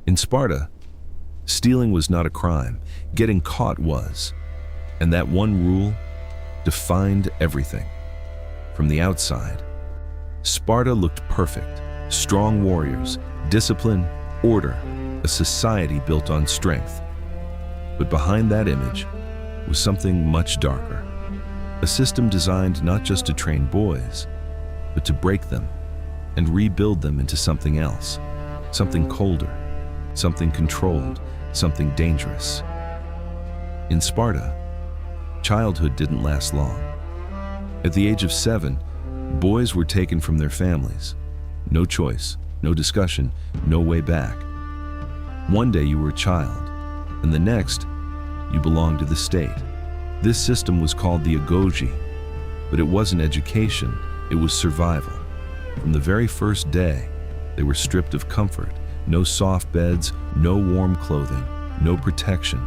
In Sparta, stealing was not a crime. Getting caught was. And that one rule defined everything. From the outside, Sparta looked perfect. Strong warriors, discipline, order, a society built on strength. But behind that image was something much darker. A system designed not just to train boys, but to break them and rebuild them into something else, something colder, something controlled, something dangerous. In Sparta, childhood didn't last long. At the age of 7, boys were taken from their families. No choice, no discussion, no way back. One day you were a child, and the next, you belonged to the state. This system was called the Agoge, but it wasn't education, it was survival. From the very first day, they were stripped of comfort. No soft beds, no warm clothing, no protection,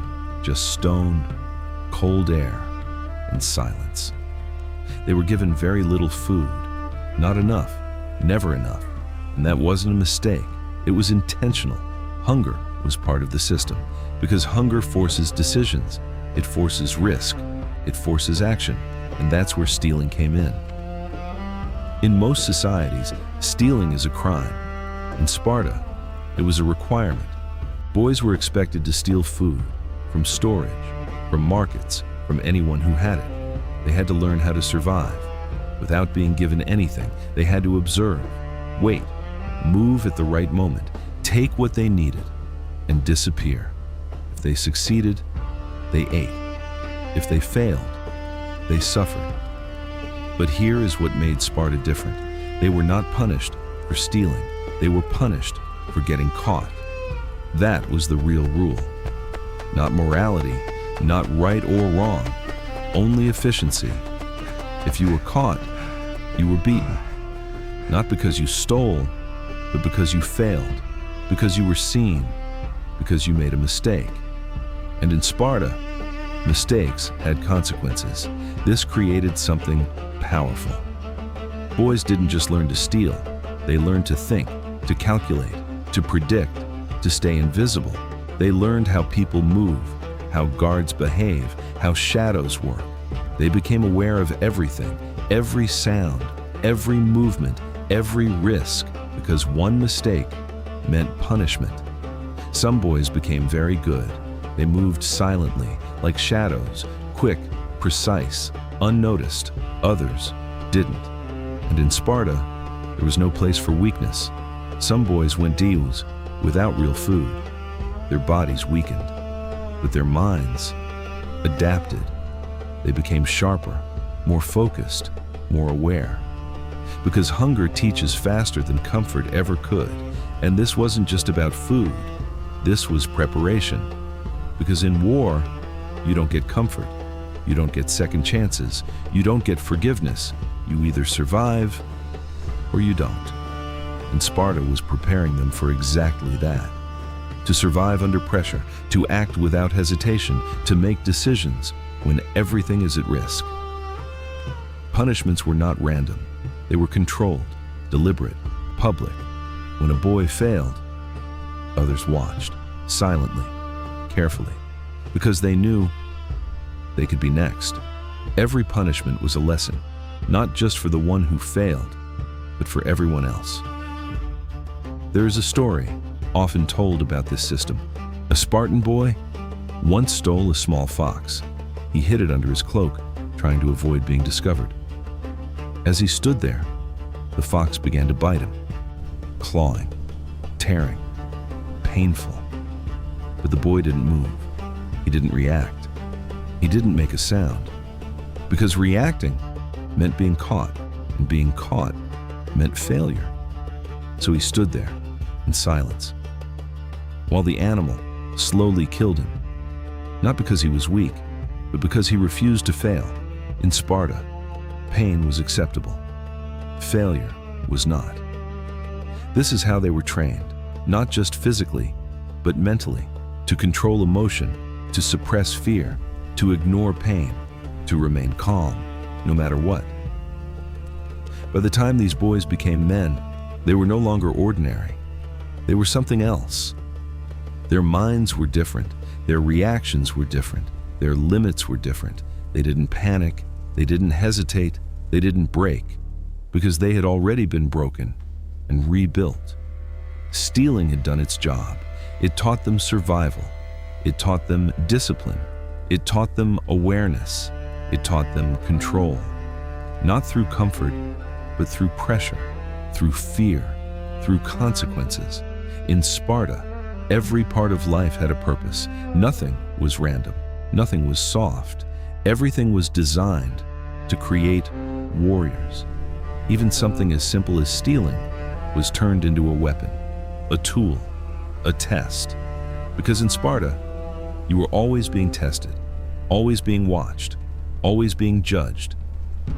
just stone, cold air, and silence. They were given very little food, not enough, never enough. And that wasn't a mistake, it was intentional. Hunger was part of the system, because hunger forces decisions, it forces risk, it forces action, and that's where stealing came in. In most societies, stealing is a crime. In Sparta, it was a requirement. Boys were expected to steal food from storage, from markets, from anyone who had it. They had to learn how to survive. Without being given anything, they had to observe, wait, move at the right moment, take what they needed, and disappear. If they succeeded, they ate. If they failed, they suffered. But here is what made Sparta different. They were not punished for stealing. They were punished for getting caught. That was the real rule. Not morality, not right or wrong, only efficiency. If you were caught, you were beaten. Not because you stole, but because you failed, because you were seen, because you made a mistake. And in Sparta, mistakes had consequences. This created something powerful. Boys didn't just learn to steal, they learned to think, to calculate, to predict, to stay invisible. They learned how people move, how guards behave, how shadows work. They became aware of everything, every sound, every movement, every risk, because one mistake meant punishment. Some boys became very good. They moved silently, like shadows, quick, precise, unnoticed. Others didn't. And in Sparta, there was no place for weakness. Some boys went days without real food. Their bodies weakened, but their minds adapted. They became sharper, more focused, more aware. Because hunger teaches faster than comfort ever could. And this wasn't just about food. This was preparation. Because in war, you don't get comfort. You don't get second chances. You don't get forgiveness. You either survive or you don't. And Sparta was preparing them for exactly that. To survive under pressure, to act without hesitation, to make decisions when everything is at risk. Punishments were not random. They were controlled, deliberate, public. When a boy failed, others watched, silently, carefully, because they knew they could be next. Every punishment was a lesson, not just for the one who failed, but for everyone else. There is a story often told about this system. A Spartan boy once stole a small fox. He hid it under his cloak, trying to avoid being discovered. As he stood there, the fox began to bite him, clawing, tearing, painful. But the boy didn't move. He didn't react. He didn't make a sound. Because reacting meant being caught, and being caught meant failure. So he stood there in silence, while the animal slowly killed him. Not because he was weak, but because he refused to fail. In Sparta, pain was acceptable. Failure was not. This is how they were trained, not just physically, but mentally, to control emotion, to suppress fear, to ignore pain, to remain calm, no matter what. By the time these boys became men, they were no longer ordinary. They were something else. Their minds were different, their reactions were different, their limits were different. They didn't panic, they didn't hesitate, they didn't break, because they had already been broken and rebuilt. Stealing had done its job. It taught them survival. It taught them discipline. It taught them awareness. It taught them control. Not through comfort, but through pressure, through fear, through consequences. In Sparta, every part of life had a purpose. Nothing was random. Nothing was soft. Everything was designed to create warriors. Even something as simple as stealing was turned into a weapon, a tool, a test. Because in Sparta, you were always being tested, always being watched, always being judged,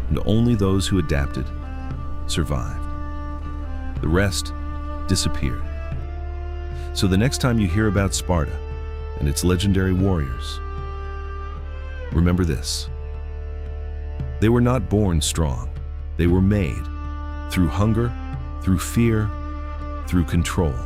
and only those who adapted survived. The rest disappeared. So the next time you hear about Sparta and its legendary warriors, remember this: they were not born strong. They were made through hunger, through fear, through control.